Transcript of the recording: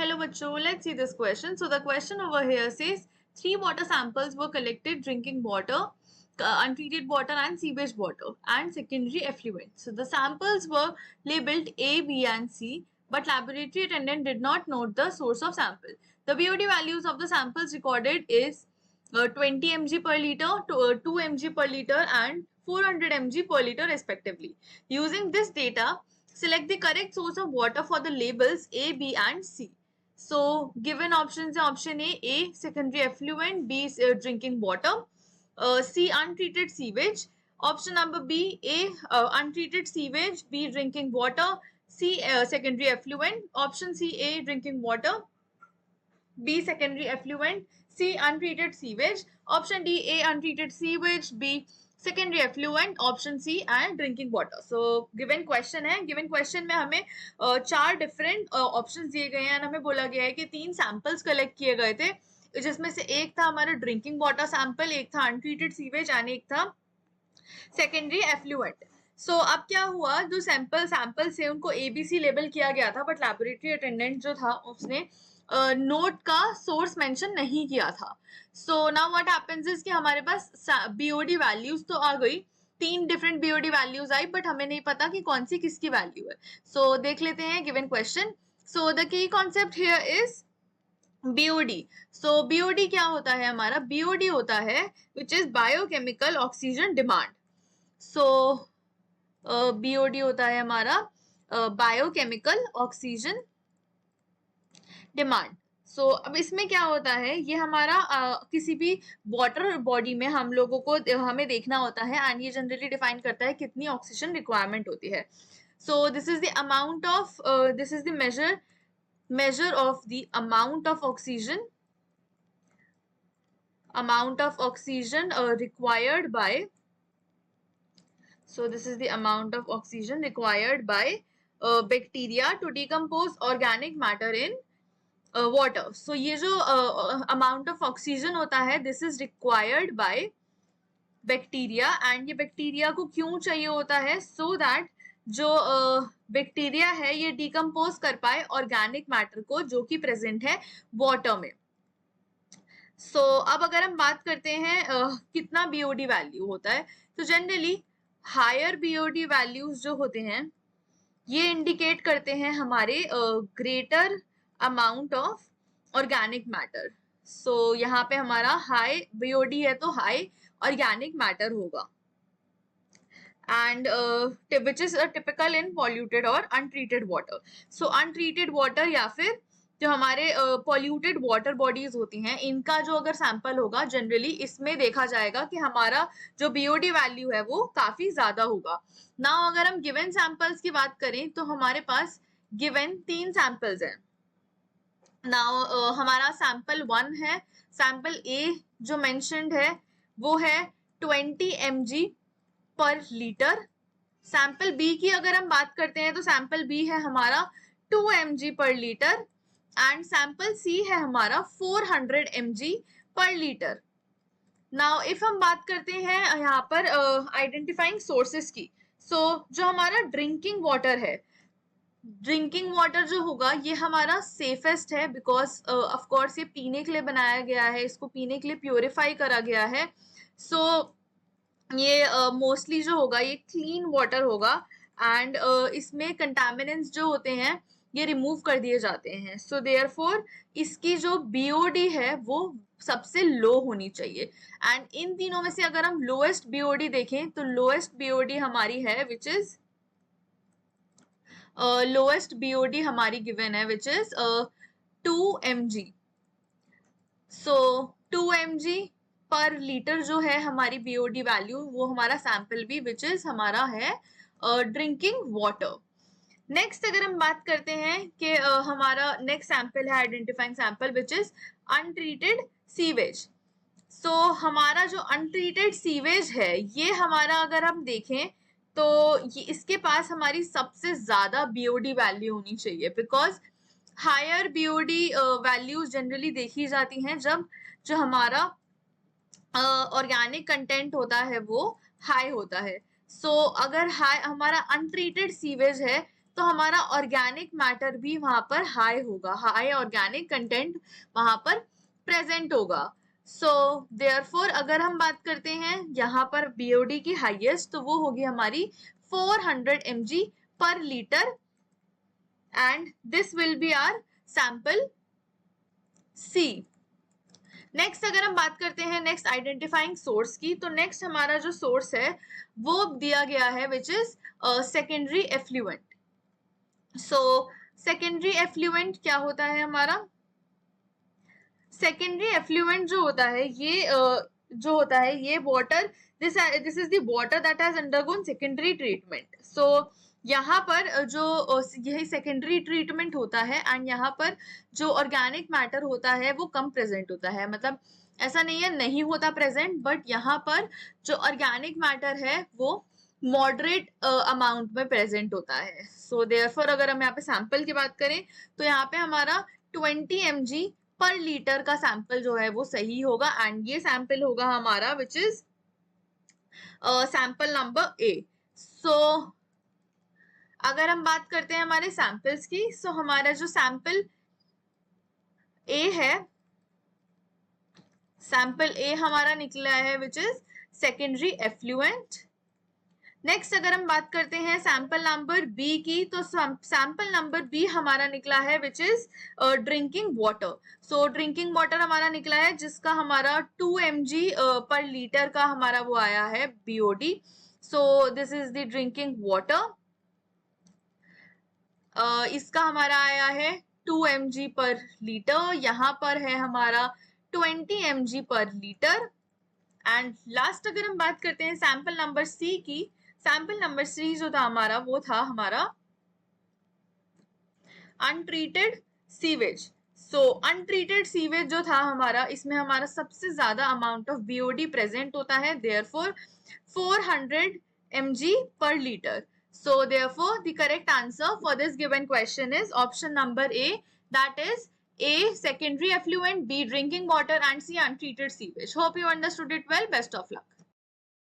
Hello bachcho, let's see this question. So the question over here says 3 water samples were collected: drinking water, untreated water and sewage water and secondary effluent. So the samples were labeled A, B and C, but laboratory attendant did not note the source of sample. The BOD values of the samples recorded is 20 mg per liter, 2 mg per liter and 400 mg per liter respectively. Using this data, select the correct source of water for the labels A, B and C. So given options are option A secondary effluent, B drinking water, C untreated sewage. Option number B, A untreated sewage, B drinking water, C secondary effluent. Option C, A drinking water, B secondary effluent, C untreated sewage. Option D, A untreated sewage, B secondary effluent, option C and drinking water. So given question है, given question में हमें 4 different options दिए गए हैं. हमें बोला गया है कि 3 सैंपल्स कलेक्ट किए गए थे, जिसमें से एक था हमारा ड्रिंकिंग वाटर सैंपल, एक था अनट्रीटेड सीवेज एंड एक था सेकेंडरी एफ्लुएंट. सो अब क्या हुआ, जो सैंपल से उनको एबीसी लेबल किया गया था, बट लैबोरेटरी अटेंडेंट जो था उसने नोट का सोर्स मेंशन नहीं किया था. So now what happens is कि हमारे पास बीओडी वैल्यूज तो आ गई, 3 different BOD values I, but हमें नहीं पता कि कौन सी किसकी वैल्यू है. सो देख लेते हैं given question. So the key concept here is BOD. So BOD क्या होता है हमारा, बीओडी होता है which is biochemical oxygen demand. So BOD होता है हमारा बायोकेमिकल ऑक्सीजन डिमांड. सो अब इसमें क्या होता है, ये हमारा किसी भी वाटर बॉडी में हम लोगों को हमें देखना होता है एंड ये जनरली डिफाइन करता है कितनी ऑक्सीजन रिक्वायरमेंट होती है. So this is the amount of this is the measure of the amount of oxygen required by, so this is the amount of oxygen required by bacteria to decompose organic matter in water. So ये जो amount of oxygen होता है, this is required by bacteria, and ये bacteria को क्यों चाहिए होता है, so that जो बैक्टीरिया है ये डिकम्पोज कर पाए ऑर्गेनिक मैटर को जो कि प्रेजेंट है वाटर में. सो अब अगर हम बात करते हैं कितना बीओडी वैल्यू होता है, तो जनरली हायर बीओडी वैल्यूज जो होते हैं ये इंडिकेट करते हैं हमारे greater amount of organic matter. So यहाँ पे हमारा हाई बीओडी है तो हाई ऑर्गेनिक मैटर होगा, and which is typical in polluted or untreated water. So untreated water या फिर जो हमारे polluted water bodies होती हैं, इनका जो अगर सैंपल होगा जनरली इसमें देखा जाएगा कि हमारा जो बीओडी वैल्यू है वो काफी ज्यादा होगा. नाउ अगर हम गिवन सैंपल्स की बात करें तो हमारे पास गिवन 3 सैंपल्स हैं. नाउ हमारा सैंपल 1 है, सैंपल ए जो मेंशन्ड है वो है 20 mg पर लीटर. सैंपल बी की अगर हम बात करते हैं तो सैंपल बी है हमारा 2 mg पर लीटर एंड सैंपल सी है हमारा 400 mg पर लीटर. नाउ इफ हम बात करते हैं यहाँ पर आइडेंटिफाइंग सोर्सेस की, सो जो हमारा ड्रिंकिंग वाटर है, ड्रिंकिंग वाटर जो होगा ये हमारा सेफेस्ट है, बिकॉज ऑफ कोर्स ये पीने के लिए बनाया गया है, इसको पीने के लिए प्योरीफाई करा गया है. सो ये मोस्टली जो होगा ये क्लीन वाटर होगा एंड इसमें कंटामिनेंट्स जो होते हैं ये रिमूव कर दिए जाते हैं. सो देयरफॉर इसकी जो बीओडी है वो सबसे लो होनी चाहिए. एंड इन तीनों में से अगर हम लोएस्ट बीओडी देखें तो लोएस्ट बीओडी हमारी है विच इज लोएस्ट बीओडी हमारी गिवन है which is 2 mg. So 2 mg पर लीटर जो है हमारी बीओडी वैल्यू, वो हमारा सैंपल भी विच इज हमारा है ड्रिंकिंग वाटर. नेक्स्ट अगर हम बात करते हैं कि हमारा नेक्स्ट सैंपल है identifying sample which is untreated sewage. So हमारा जो अनट्रीटेड सीवेज है ये हमारा अगर हम देखें तो ये इसके पास हमारी सबसे ज्यादा बीओडी वैल्यू होनी चाहिए, because higher BOD values generally देखी जाती हैं जब जो हमारा ऑर्गेनिक कंटेंट होता है वो हाई होता है. सो अगर हाई हमारा अनट्रीटेड सीवेज है तो हमारा ऑर्गेनिक मैटर भी वहां पर हाई होगा, हाई ऑर्गेनिक कंटेंट वहां पर प्रेजेंट होगा। सो देयरफॉर अगर हम बात करते हैं यहाँ पर बीओडी की हाईएस्ट, तो वो होगी हमारी 400 mg पर litre, and this will be our sample C. Next अगर हम बात करते हैं नेक्स्ट आइडेंटिफाइंग सोर्स की, तो नेक्स्ट हमारा जो सोर्स है वो दिया गया है which is secondary effluent. So secondary effluent क्या होता है हमारा? सेकेंडरी एफ्लुएंट जो होता है ये water, this is the water that has undergone secondary treatment. So यहाँ पर जो यही सेकेंडरी ट्रीटमेंट होता है, एंड यहाँ पर जो ऑर्गेनिक मैटर होता है वो कम प्रेजेंट होता है, मतलब ऐसा नहीं है नहीं होता प्रेजेंट, बट यहाँ पर जो ऑर्गेनिक मैटर है वो मॉडरेट अमाउंट में प्रेजेंट होता है। सो देयरफॉर अगर हम यहाँ पे सैंपल की बात करें तो यहाँ पे हमारा 20 mg पर लीटर का सैंपल जो है वो सही होगा, एंड ये सैंपल होगा हमारा which is sample number A. So अगर हम बात करते हैं हमारे सैंपल्स की, सो हमारा जो सैंपल ए है, सैंपल ए हमारा निकला है which is secondary effluent. Next अगर हम बात करते हैं सैंपल नंबर बी की, तो सैंपल नंबर बी हमारा निकला है which is drinking water. So drinking water हमारा निकला है जिसका हमारा 2 mg पर लीटर का हमारा वो आया है BOD. So this is the drinking water, इसका हमारा आया है 2 mg पर लीटर, यहाँ पर है हमारा 20 mg पर लीटर। एंड लास्ट अगर हम बात करते हैं सैंपल नंबर सी की, सैंपल नंबर सी जो था हमारा वो था हमारा अनट्रीटेड सीवेज। सो अनट्रीटेड सीवेज जो था हमारा, इसमें हमारा सबसे ज्यादा अमाउंट ऑफ बीओडी प्रेजेंट होता है, therefore 400 mg per liter. So therefore the correct answer for this given question is option number A, that is A secondary effluent, B drinking water, and C untreated sewage. Hope you understood it well. Best of luck.